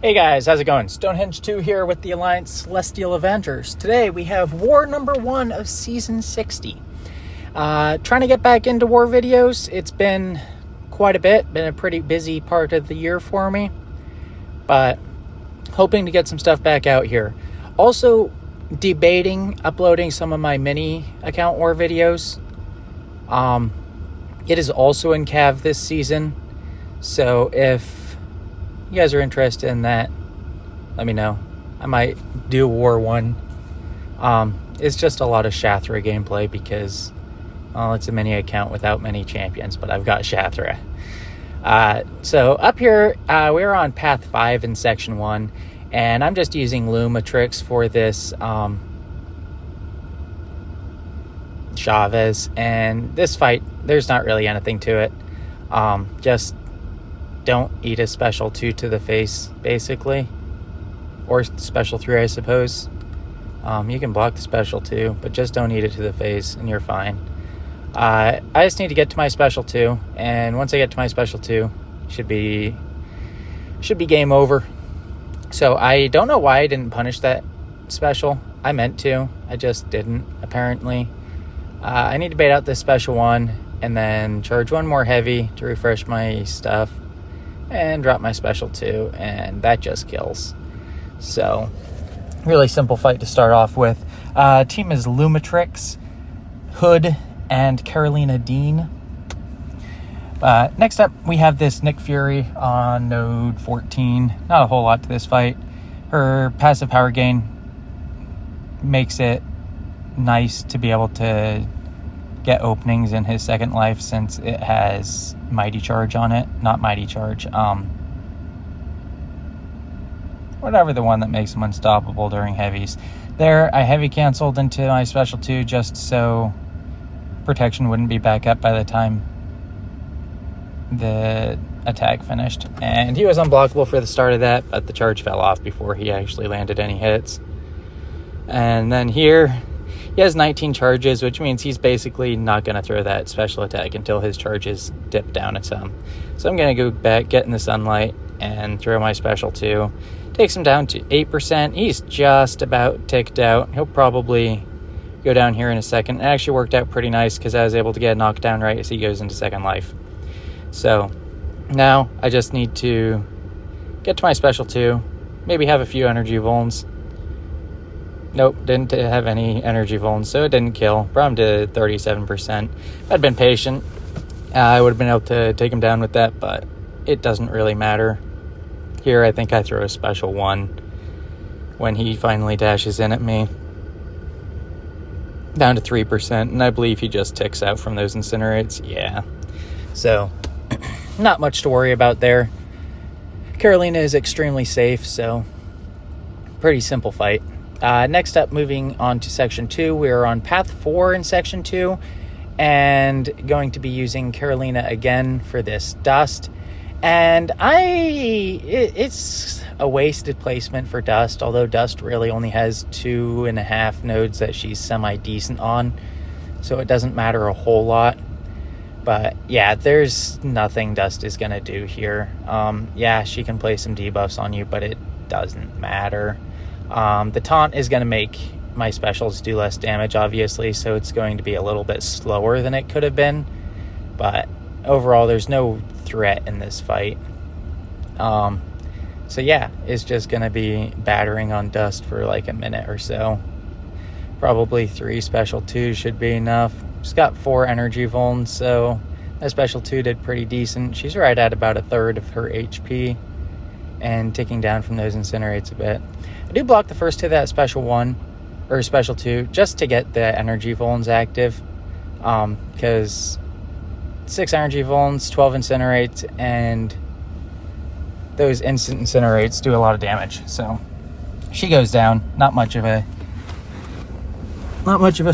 Hey guys, how's it going? Stonehenge 2 here with the Alliance Celestial Avengers. Today we have War number 1 of Season 60. Trying to get back into war videos. It's been quite a bit. Been a pretty busy part of the year for me. But hoping to get some stuff back out here. Also debating uploading some of my mini account war videos. It is also in C.Av this season. So if you guys are interested in that, let me know. I might do War 1. It's just a lot of Shathra gameplay because, well, it's a mini account without many champions, but I've got Shathra. So up here, we're on Path 5 in Section 1, and I'm just using Lumatrix for this Chavez, and this fight, there's not really anything to it. Just don't eat a special 2 to the face, basically. Or special 3, I suppose. You can block the special 2, but just don't eat it to the face, and you're fine. I just need to get to my special 2, and once I get to my special 2, should be game over. So I don't know why I didn't punish that special. I meant to. I just didn't, apparently. I need to bait out this special 1, and then charge 1 more heavy to refresh my stuff. And drop my special 2, and that just kills. So, really simple fight to start off with. Team is Lumatrix, Hood, and Karolina Dean. Next up, we have this Nick Fury on node 14. Not a whole lot to this fight. Her passive power gain makes it nice to be able to get openings in his second life since it has Mighty Charge on it. Not Mighty Charge. Whatever the one that makes him unstoppable during heavies. There, I heavy canceled into my special 2 just so protection wouldn't be back up by the time the attack finished. And he was unblockable for the start of that, but the charge fell off before he actually landed any hits. And then here, he has 19 charges, which means he's basically not going to throw that special attack until his charges dip down a some. So I'm going to go back, get in the sunlight, and throw my special 2. Takes him down to 8%. He's just about ticked out. He'll probably go down here in a second. It actually worked out pretty nice because I was able to get a knockdown right as he goes into second life. So now I just need to get to my special 2, maybe have a few energy vulns. Nope, didn't have any energy vulns, so it didn't kill. Brought him to 37%. If I'd been patient, I would have been able to take him down with that, but it doesn't really matter. Here, I think I throw a special 1 when he finally dashes in at me. Down to 3%, and I believe he just ticks out from those incinerates. Yeah. So, not much to worry about there. Karolina is extremely safe, so pretty simple fight. Next up, moving on to Section 2, we are on Path 4 in Section 2, and going to be using Karolina again for this Dust. And it's a wasted placement for Dust, although Dust really only has 2.5 nodes that she's semi-decent on, so it doesn't matter a whole lot. But yeah, there's nothing Dust is going to do here. Yeah, she can play some debuffs on you, but it doesn't matter. The taunt is going to make my specials do less damage, obviously, so it's going to be a little bit slower than it could have been. But overall, there's no threat in this fight. So yeah, it's just going to be battering on Dust for like a minute or so. Probably 3 special 2s should be enough. She's got 4 energy vulns, so that special 2 did pretty decent. She's right at about 1/3 of her HP and ticking down from those incinerates a bit. I do block the first 2 of that special 1 or special 2 just to get the energy vulns active, because 6 energy vulns, 12 incinerates, and those instant incinerates do a lot of damage. So she goes down. Not much of a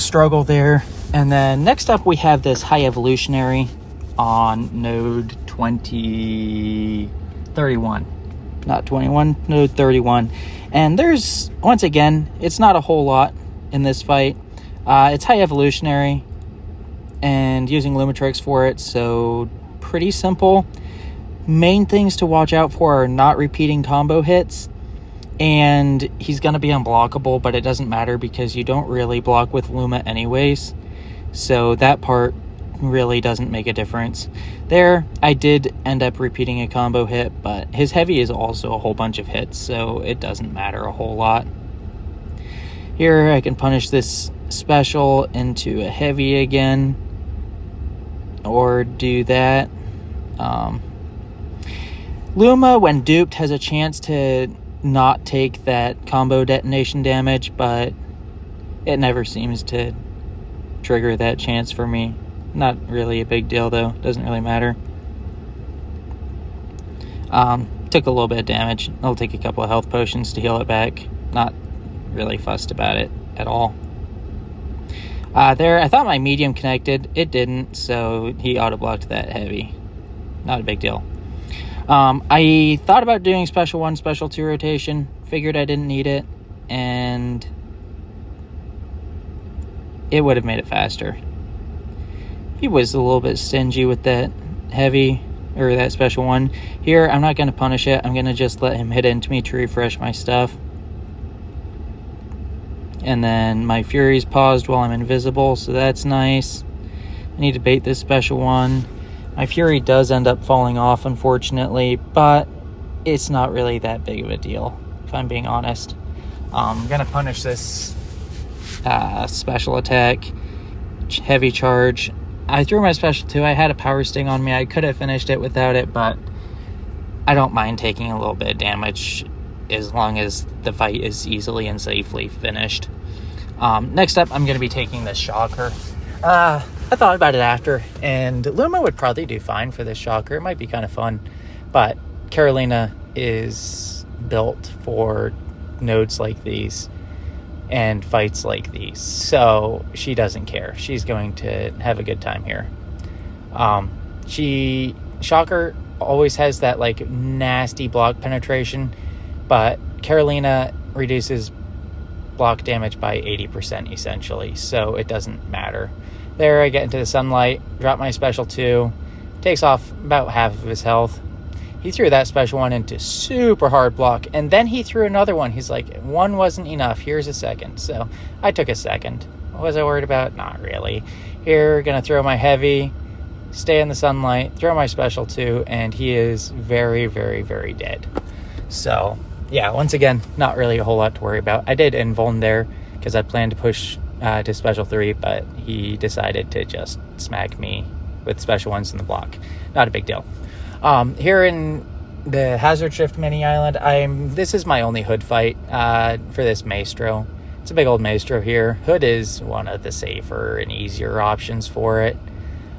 struggle there. And then next up we have this high evolutionary on node 31. Not 21, node 31. And there's, once again, it's not a whole lot in this fight. It's high evolutionary and using Lumatrix for it, so pretty simple. main things to watch out for are not repeating combo hits, and he's going to be unblockable, but it doesn't matter because you don't really block with Luma anyways, so that part really doesn't make a difference. There, I did end up repeating a combo hit, but his heavy is also a whole bunch of hits, so it doesn't matter a whole lot. Here, I can punish this special into a heavy again, or do that. Luma, when duped, has a chance to not take that combo detonation damage, but it never seems to trigger that chance for me. Not really a big deal, though. Doesn't really matter. Took a little bit of damage. I'll take a couple of health potions to heal it back. Not really fussed about it at all. There, I thought my medium connected. It didn't, so he auto-blocked that heavy. Not a big deal. I thought about doing special 1, special 2 rotation. Figured I didn't need it, and it would have made it faster. He was a little bit stingy with that heavy, or that special 1. Here, I'm not going to punish it. I'm going to just let him hit into me to refresh my stuff. And then my Fury's paused while I'm invisible, so that's nice. I need to bait this special 1. My Fury does end up falling off, unfortunately, but it's not really that big of a deal, if I'm being honest. I'm going to punish this special attack, heavy charge. I threw my special 2. I had a power sting on me. I could have finished it without it, but I don't mind taking a little bit of damage as long as the fight is easily and safely finished. Next up, I'm going to be taking this Shocker. I thought about it after, and Luma would probably do fine for this Shocker. It might be kind of fun, but Karolina is built for nodes like these and fights like these, so she doesn't care. She's going to have a good time here. Shocker always has that like nasty block penetration, but Karolina reduces block damage by 80% essentially, so it doesn't matter. There, I get into the sunlight, drop my special 2, takes off about half of his health. He threw that special 1 into super hard block, and then he threw another one. He's like, 1 wasn't enough, here's a second. So I took a second. What was I worried about? Not really. Here, gonna throw my heavy, stay in the sunlight, throw my special 2, and he is very, very, very dead. So yeah, once again, not really a whole lot to worry about. I did invuln there because I planned to push to special 3, but he decided to just smack me with special 1s in the block. Not a big deal. Here in the Hazard Shift mini island, this is my only hood fight for this Maestro. It's a big old Maestro here. Hood is one of the safer and easier options for it.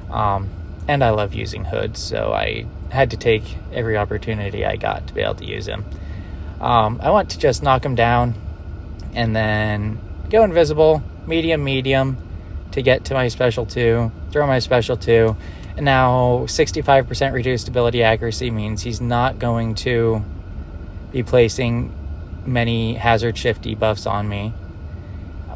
And I love using hood, so I had to take every opportunity I got to be able to use him. I want to just knock him down and then go invisible, medium to get to my special 2, throw my special 2, and now 65% reduced ability accuracy means he's not going to be placing many hazard shift debuffs on me.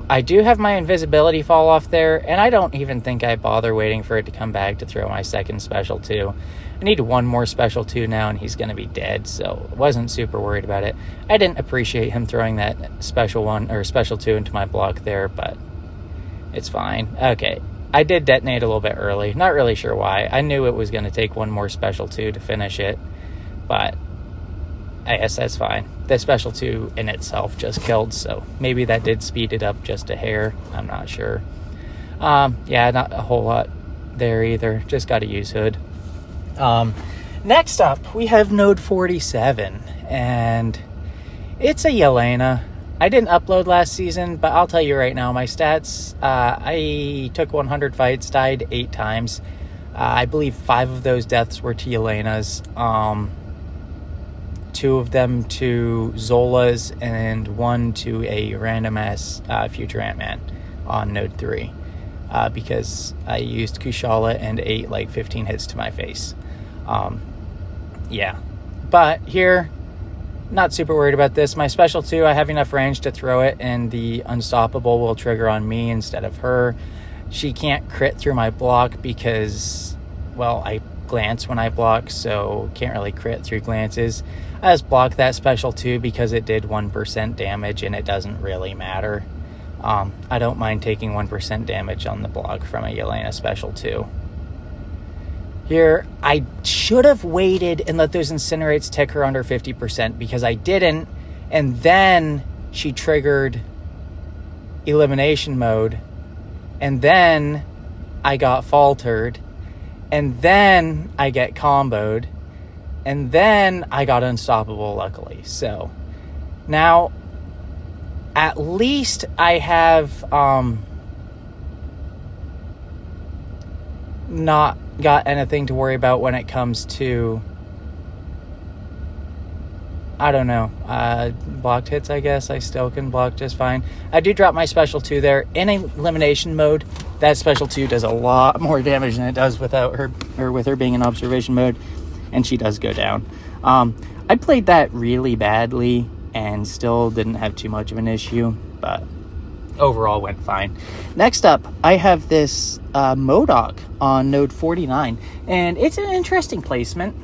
I do have my invisibility fall off there, and I don't even think I bother waiting for it to come back to throw my second special 2. I need 1 more special 2 now, and he's going to be dead, so wasn't super worried about it. I didn't appreciate him throwing that special 1 or special 2 into my block there, but it's fine. Okay, I did detonate a little bit early. Not really sure why. I knew it was going to take 1 more special 2 to finish it, but I guess that's fine. The special 2 in itself just killed, so maybe that did speed it up just a hair. I'm not sure. Yeah, not a whole lot there either. Just got to use hood. Next up, we have node 47, and it's a Yelena. I didn't upload last season, but I'll tell you right now, my stats, I took 100 fights, died 8 times. I believe 5 of those deaths were to Yelena's, 2 of them to Zola's, and 1 to a random-ass future Ant-Man on node 3, because I used Kushala and ate like 15 hits to my face. Yeah, but here, not super worried about this. My special 2, I have enough range to throw it, and the unstoppable will trigger on me instead of her. She can't crit through my block because, well, I glance when I block, so can't really crit through glances. I just blocked that special 2 because it did 1% damage, and it doesn't really matter. I don't mind taking 1% damage on the block from a Yelena special 2. Here, I should have waited and let those incinerates tick her under 50% because I didn't, and then she triggered elimination mode, and then I got faltered, and then I get comboed, and then I got unstoppable, luckily. So now at least I have not got anything to worry about when it comes to, I don't know, blocked hits. I guess I still can block just fine. I do drop my special 2 there. In elimination mode, that special 2 does a lot more damage than it does without her, or with her being in observation mode, and she does go down. I played that really badly and still didn't have too much of an issue, but overall went fine. Next up, I have this Modok on node 49, and it's an interesting placement.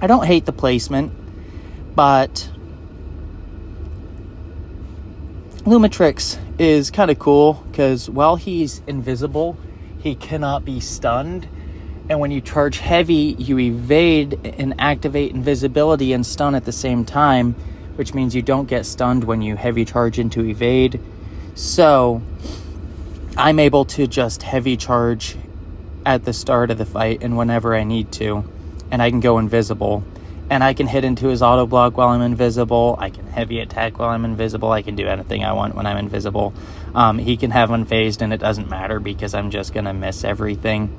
I don't hate the placement, but Lumatrix is kind of cool because while he's invisible, he cannot be stunned. And when you charge heavy, you evade and activate invisibility and stun at the same time, which means you don't get stunned when you heavy charge into evade. So I'm able to just heavy charge at the start of the fight and whenever I need to, and I can go invisible. And I can hit into his auto block while I'm invisible. I can heavy attack while I'm invisible. I can do anything I want when I'm invisible. He can have unfazed, and it doesn't matter because I'm just gonna miss everything.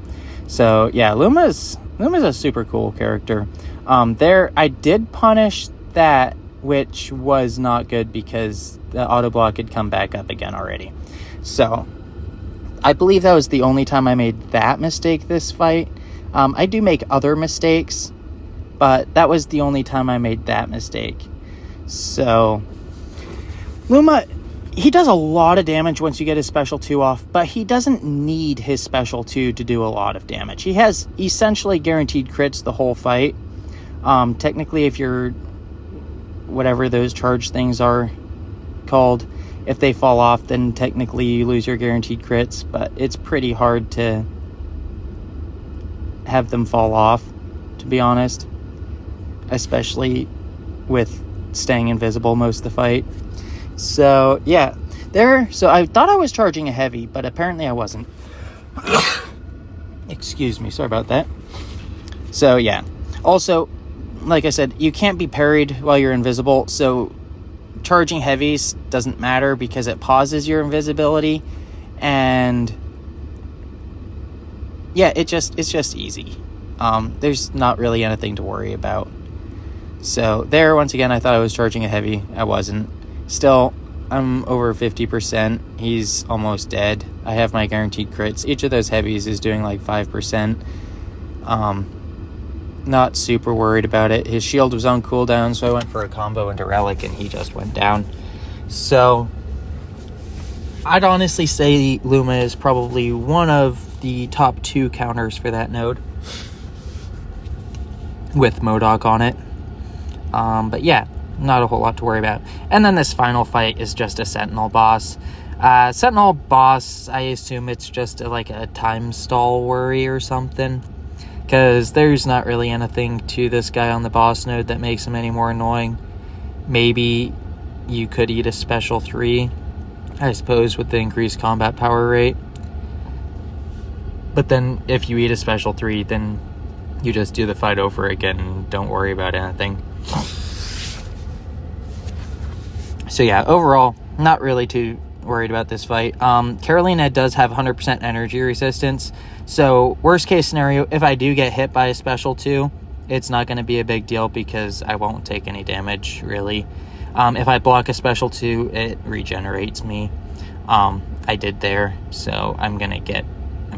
So yeah, Luma's a super cool character. There, I did punish that, which was not good because the auto block had come back up again already. So I believe that was the only time I made that mistake this fight. I do make other mistakes, but that was the only time I made that mistake. So Luma, he does a lot of damage once you get his special 2 off, but he doesn't need his special 2 to do a lot of damage. He has essentially guaranteed crits the whole fight. Technically, if you're whatever those charge things are called, if they fall off, then technically you lose your guaranteed crits, but it's pretty hard to have them fall off, to be honest, especially with staying invisible most of the fight. So yeah, so I thought I was charging a heavy, but apparently I wasn't. Excuse me, sorry about that. So yeah, also, like I said, you can't be parried while you're invisible, so charging heavies doesn't matter because it pauses your invisibility, and yeah, it's just easy. There's not really anything to worry about. So there, once again, I thought I was charging a heavy. I wasn't. Still, I'm over 50%. He's almost dead. I have my guaranteed crits. Each of those heavies is doing like 5%. Not super worried about it. His shield was on cooldown, so I went for a combo into Relic, and he just went down. So I'd honestly say Luma is probably one of the top 2 counters for that node with Modok on it. But yeah, not a whole lot to worry about. And then this final fight is just a Sentinel boss. Sentinel boss, I assume it's just like a time stall worry or something, because there's not really anything to this guy on the boss node that makes him any more annoying. Maybe you could eat a special 3, I suppose, with the increased combat power rate. But then if you eat a special 3, then you just do the fight over again and don't worry about anything. So yeah, overall, not really too worried about this fight. Karolina does have 100% energy resistance, so worst case scenario, if I do get hit by a special 2, it's not going to be a big deal because I won't take any damage, really. If I block a special 2, it regenerates me. I did there, so I'm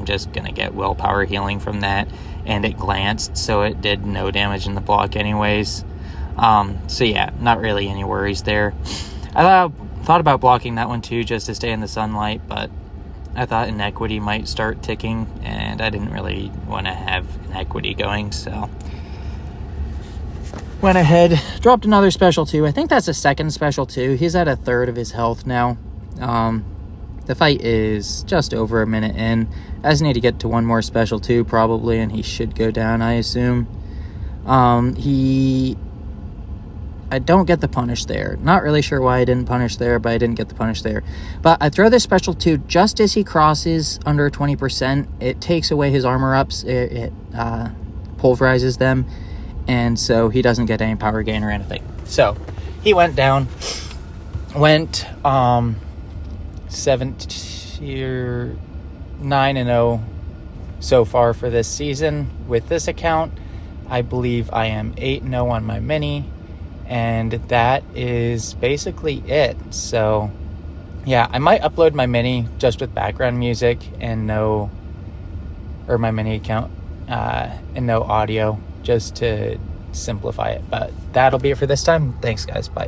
just gonna get willpower healing from that, and it glanced, so it did no damage in the block anyways. So yeah, not really any worries there. I thought about blocking that one too, just to stay in the sunlight, but I thought inequity might start ticking, and I didn't really want to have inequity going, so went ahead, dropped another special 2. I think that's a second special 2. He's at a third of his health now. The fight is just over a minute in. I just need to get to one more special 2 probably, and he should go down, I assume. I don't get the punish there. Not really sure why I didn't punish there, but I didn't get the punish there. But I throw this special 2 just as he crosses under 20%. It takes away his armor ups. It pulverizes them. And so he doesn't get any power gain or anything. So he went down. Went 9-0 so far for this season with this account. I believe I am 8-0 on my mini, and that is basically it. So yeah, I might upload my mini just with background music and my mini account and no audio, just to simplify it. But that'll be it for this time. Thanks guys, bye.